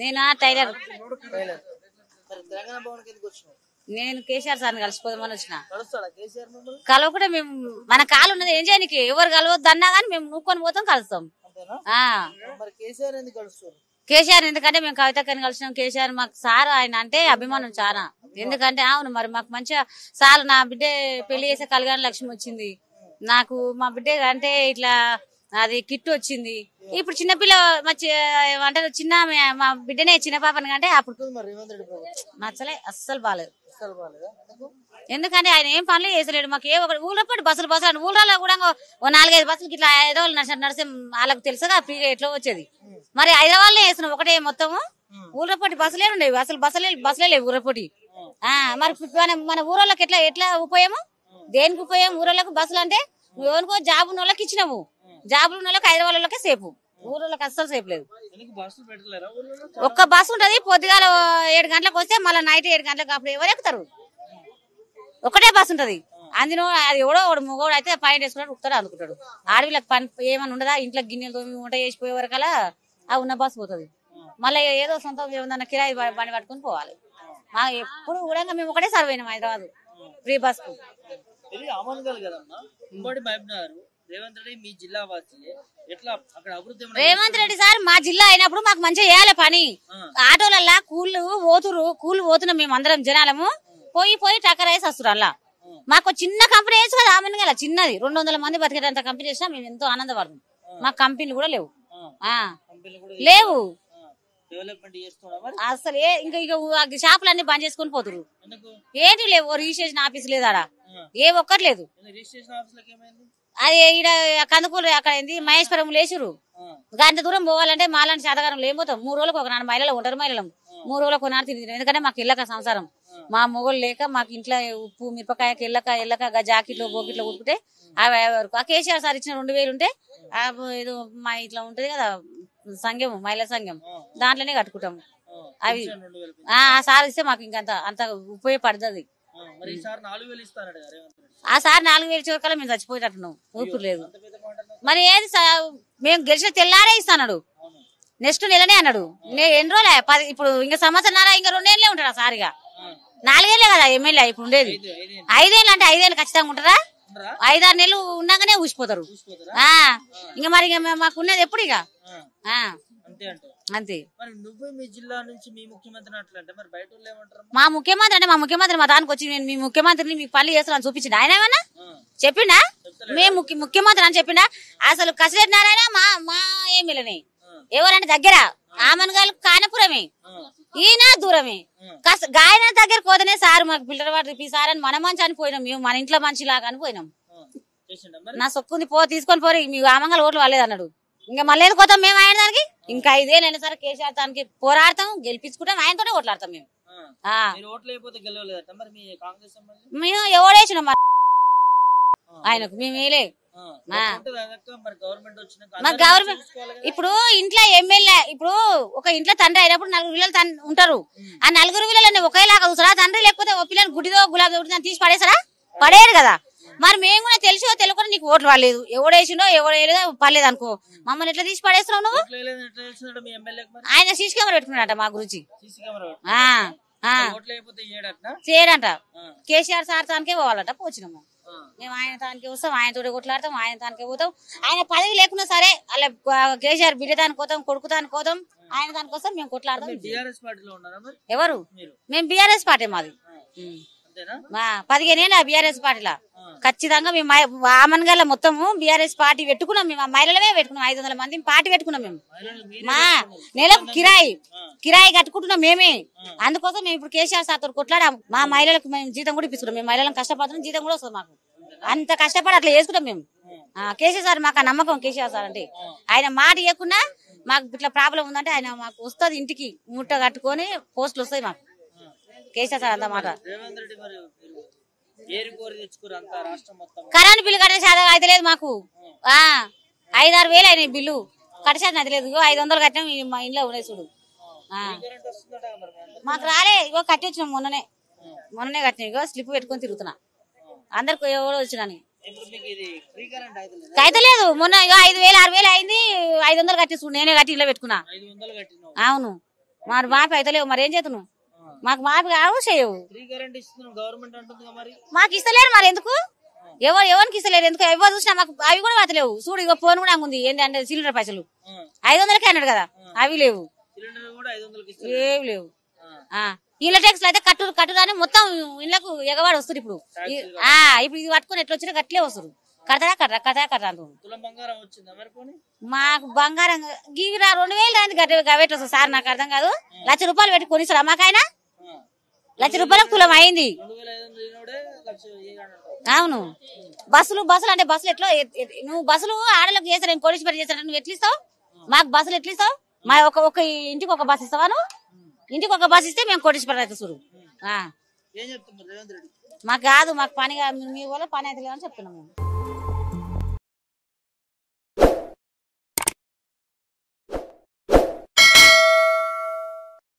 నేనా టైలర్. తెలంగాణ భవన్ కిందకి వచ్చినావు. నేను కేసీఆర్ సార్ని కలిసిపోదామని వచ్చిన. కలుస్తాడా కేసీఆర్ మిమ్మల్ని? కలవకుండా మేము మన కాలు ఉన్నది ఏం చేయడానికి, ఎవరు కలవద్దు అన్నా కానీ మేము నూక్కొని పోతాం, కలుస్తాం. మరి కేసీఆర్ ఎందుకు కలుస్తారు? కేసీఆర్ ఎందుకంటే మేము కవితక్కని కలిసినాం. కేసీఆర్ మాకు సార్ ఆయన అంటే అభిమానం చాలా. ఎందుకంటే అవును మరి మాకు మంచిగా సార్ నా బిడ్డ పెళ్లి చేసే కళ్యాణ లక్ష్మి వచ్చింది నాకు, మా బిడ్డ అంటే ఇట్లా అది కిట్ వచ్చింది. ఇప్పుడు చిన్నపిల్ల అంటే చిన్న మా బిడ్డనే చిన్న పాపని కంటే అప్పుడు నచ్చలే, అస్సలు బాగాలేదు. ఎందుకంటే ఆయన ఏం పనులు చేసలేడు మాకు. ఏ ఒకటి ఊళ్ళో పాటు బస్సులు అని ఊళ్ళలో కూడా ఓ 4-5 బస్సులకి ఇట్లా ఏదో నడిచే వాళ్ళకి తెలుసుగా ఫ్రీగా ఎట్లా వచ్చేది. మరి హైదరాబాద్ లో వేసినాం ఒకటే మొత్తము, ఊళ్ళో పాటు బస్సులే ఉండేవి, అసలు బస్సులే లేవు ఊరపోటి. మరి మన ఊరోళ్ళకి ఎట్లా ఉపయోగం, దేనికి ఉపయోగం ఊరోళ్ళకి బస్సులు అంటే? నువ్వు ఎవరికో జాబు ఉన్న వాళ్ళకి ఇచ్చినావు, జాబులు ఉన్న వాళ్ళకి హైదరాబాద్ వాళ్ళకే సేపు, ఊరోళ్ళకి అస్సలు సేపు లేదు. ఒక్క బస్సు ఉంటది, పొద్దుగాల 7 గంటలకు వస్తే మళ్ళీ నైట్ 7 గంటలకు, అప్పుడు ఎవరు ఎక్కుతారు? ఒకటే బస్సు ఉంటది, అందులో అది ఎవడో ఒకడు మొగోడు అయితే పైన వేసుకున్నాడు ఉక్కుతాడు అనుకుంటాడు. ఆడవిళ్ళకి పని ఏమన్నా ఉండదా? ఇంట్లో గిన్నెలు తోమి వంట చేసిపోయే వరకలా ఆ ఉన్న బస్సు పోతుంది. మళ్ళీ ఏదో సొంతం ఏమన్నా కిరాయి బండి పట్టుకుని పోవాలి. మా ఎప్పుడు కూడా మేము ఒకటే సర్వ్ అయినాం హైదరాబాద్ ఫ్రీ బస్ కు. రేవంత్ రెడ్డి సార్ మా జిల్లా అయినప్పుడు మాకు మంచిగా చేయాలి పని. ఆటోలల్లా కూలు పోతున్నాం మేము అందరం జనాలము, పోయి టక్కర్ వేసి వస్తారు. అలా మాకు చిన్న కంపెనీ వేసు కదా ఆమెను గల చిన్నది, 200 మంది బతికేటంత కంపెనీ వేసినా మేము ఎంతో ఆనందపడతాం. మాకు కంపెనీలు కూడా లేవు అసలు. ఇంకా షాపులు అన్ని బంద్ చేసుకుని పోతురు. ఏంటి లేవు, రిజిస్ట్రేషన్ ఆఫీస్ లేదు ఆడ, ఏ ఒక్కటి లేదు. అది ఈడ కందుకూరు అక్కడ ఏంది మహేశ్వరం లేచురు, గంట దూరం పోవాలంటే మాలాంటి శాతగారం లేకపోతాం. 3 రోజులకు ఒక 4 మహిళలు ఉంటారు, మహిళలు 3 రోజులకు ఒక 4 తిరిగి. ఎందుకంటే మాకు ఇళ్ళక సంసారం, మా మొగోళ్ళు లేక మాకు ఇంట్లో ఉప్పు మిరపకాయకి ఎల్లక జాకెట్లో బోకిట్లో ఉడికితే అవి వరకు. ఆ కేసీఆర్ సార్ ఇచ్చిన 2000 ఉంటే ఏదో మా ఇట్లా ఉంటది కదా సంఘం, మహిళా సంఘం, దాంట్లోనే కట్టుకుంటాము. అవి ఆ సార్ ఇస్తే మాకు ఇంకంత అంత ఉపయోగపడుతుంది. ఆ సార్ 4000 చివరికల్లా మేము చచ్చిపోయేటట్టున్నాం, ఊపిరి లేదు. మరి ఏది మేము గెలిచిన తెల్లారే ఇస్తాడు, నెక్స్ట్ నెలనే అన్నాడు. ఎన్ని రోజులే ఇప్పుడు ఇంకా సంవత్సరం ఇంకా 2 ఏళ్ళే ఉంటాడు ఆ సారిగా. 4 ఏళ్లే కదా ఎమ్మెల్యే ఇప్పుడు ఉండేది. 5 ఏళ్ళు అంటే 5 ఏళ్ళు ఖచ్చితంగా ఉంటారా? 5-6 నెలలు ఉన్నాగానే ఊసిపోతారు. ఇంకా మరి మాకు ఉన్నది ఎప్పుడు ఇక అంతే. మా ముఖ్యమంత్రి అంటే మా దానికి వచ్చి నేను మీ ముఖ్యమంత్రిని మీకు పనులు చేస్తాను చూపించింది ఆయన ఏమన్నా చెప్పిండా? మేము ముఖ్యమంత్రి అని చెప్పిండా? అసలు కసిరెడ్డి నారాయణ మా ఎమ్మెల్యేనే. ఎవరంటే దగ్గర ఆమన్గాలు కానపురమే, ఈయన దూరమే. గాయన దగ్గర పోతేనే సార్ మాకు ఫిల్టర్ వాటర్ ఇప్పి సార్ అని మన మంచి అని పోయినాం, మేము మన ఇంట్లో మంచి లాగా అని పోయినాం. నా సొక్కుంది తీసుకొని పోయి మీ ఆమంగల్ ఓట్లు వాళ్ళేది అన్నాడు. ఇంకా మళ్ళీ పోతాం మేము ఆయన దానికి. ఇంకా 5 ఏళ్ళు అయినా సరే కేసీఆర్ దానికి పోరాడతాం, గెలిపించుకుంటాం, ఆయనతోనే ఓట్లాడతాం మేము. మేము ఎవడేసినాం ఆయనకు, మేము వేయలే. గవర్నమెంట్ ఇప్పుడు ఇంట్లో ఎమ్మెల్యే, ఇప్పుడు ఒక ఇంట్లో తండ్రి అయినప్పుడు 4 పిల్లలు ఉంటారు. ఆ 4 పిల్లలని ఒకేలాగా చూసారా తండ్రి? లేకపోతే ఒక పిల్లలు గుడ్డిదో గులాబీ తీసి పడేసారా? పడేయరు కదా. మరి మేము కూడా తెలిసో తెలియకుండా నీకు ఓట్లు పడలేదు, ఎవడేసిండో ఎవడేలేదో పడలేదు అనుకో, మమ్మల్ని ఎట్లా తీసి పడేస్తున్నావు నువ్వు? ఆయన సీసీ కెమెరా పెట్టుకున్నాడట మా గురించి. చేయడంట కేసీఆర్ సార్ తానికే పోవాలట. పోచినాము మేము ఆయన తానికి వస్తాం, ఆయనతో కొట్లాడతాం, ఆయన తానికే పోతాం. ఆయన పదవి లేకున్నా సరే అలా కేసీఆర్ బిడ్డ దానికి పోతాం, కొడుకు దానికి పోతాం, ఆయన దానికి వస్తాం, మేము కొట్లాడతాం. ఎవరు? మేము బీఆర్ఎస్ పార్టీ మాది. 15 ఏళ్ళ బీఆర్ఎస్ పార్టీలా ఖచ్చితంగా మేము ఆమన్గల్ల మొత్తము బీఆర్ఎస్ పార్టీ పెట్టుకున్నాం. మేము మహిళలమే పెట్టుకున్నాం, 500 మంది పార్టీ పెట్టుకున్నాం. మేము మా నెలకు కిరాయి కట్టుకుంటున్నాం మేమే. అందుకోసం మేము ఇప్పుడు కేసీఆర్ సార్తో కొట్లాడాం. మా మహిళలకు మేము జీతం కూడా ఇప్పిస్తున్నాం. మేము మహిళలను కష్టపడుతున్నాం, జీతం కూడా వస్తుంది మాకు. అంత కష్టపడి అట్లా చేసుకుంటాం మేము. కేసీఆర్ సార్ మాకు నమ్మకం. కేసీఆర్ సార్ అంటే ఆయన మాట ఇవ్వకుండా మాకు ఇట్లా ప్రాబ్లం ఉందంటే ఆయన మాకు వస్తుంది, ఇంటికి ముట్ట కట్టుకొని పోస్టులు వస్తాయి మాకు. కేసీఆర్ సార్ అంత మాట. కరెంట్ బిల్లు కట్టే శాతం అయితే లేదు మాకు. 5-6 వేలు అయినాయి బిల్లు, కట్టే శాతం అయితే లేదు. 500 కట్టినాం మా ఇంట్లో ఉన్నాయి చూడు. మాకు రాలే, ఇగో కట్టి వచ్చినాం మొన్ననే కట్టినా. ఇగో స్లిప్ పెట్టుకొని తిరుగుతున్నా, అందరికి ఎవరో వచ్చినాని అయితే లేదు. మొన్న ఇగో 5,000-6,000 అయింది, 500 కట్టి చూడు, నేనే కట్టి ఇలా పెట్టుకున్నా. అవును మరి మాపి అయితే లేవు, మరి ఏం చేస్తున్నావు? మాకు మాపి కావు చేయవు. ఫ్రీ కరెంట్ ఇస్తున్నాం గవర్నమెంట్ అంటుంది మరి. మాకు ఇస్తలేరు, మరి ఎందుకు? ఎవరికి ఇస్తలేరు ఎందుకు? ఎవరు చూసినా మాకు అవి కూడా మాతలేవు. చూడు ఇక ఫోన్ కూడా ఉంది, ఏంటంటే సిలిండర్ పైసలు 500కే అన్నాడు కదా, అవి లేవు, సిలిండర్ కూడా 500కి ఏవి లేవు. ఇళ్ళ ట్యాక్స్ అయితే కట్టురాని మొత్తం ఇళ్లకు ఎగవాడు వస్తారు. ఇప్పుడు ఇప్పుడు ఇది పట్టుకుని ఎట్లా వచ్చినా అట్లే వస్తారు. కడతా అంటు. తులం బంగారం వచ్చిందా మరి? పోనీ మాకు బంగారం గీవిరా 2000 గవేట్ వస్తుంది సార్, నాకు అర్థం కాదు. 1,00,000 రూపాయలు పెట్టి కొనిస్తారా మాకైనా? 1,00,000 రూపాయలకు తులం అయింది. 2500 అవును. బస్సులు అంటే బస్సులు ఎట్లా నువ్వు బస్సులు ఆడలకు చేస్తాను, నేను పోలీసు పని చేస్తాను, నువ్వు ఎట్లా ఇస్తావు? మాకు బస్సులు ఎట్లా ఇస్తావు? మా ఒక ఇంటికి ఒక బస్సు ఇస్తావా? నువ్వు ఇంటికి ఒక బస్సు ఇస్తే మేము కోటీశ్వరం అయితే చూడు. ఏం చెప్తున్నారు రేవంత్ రెడ్డి? మాకు కాదు, మాకు పని మీ వల్ల పని అయితే లేవని చెప్తున్నాం మేము.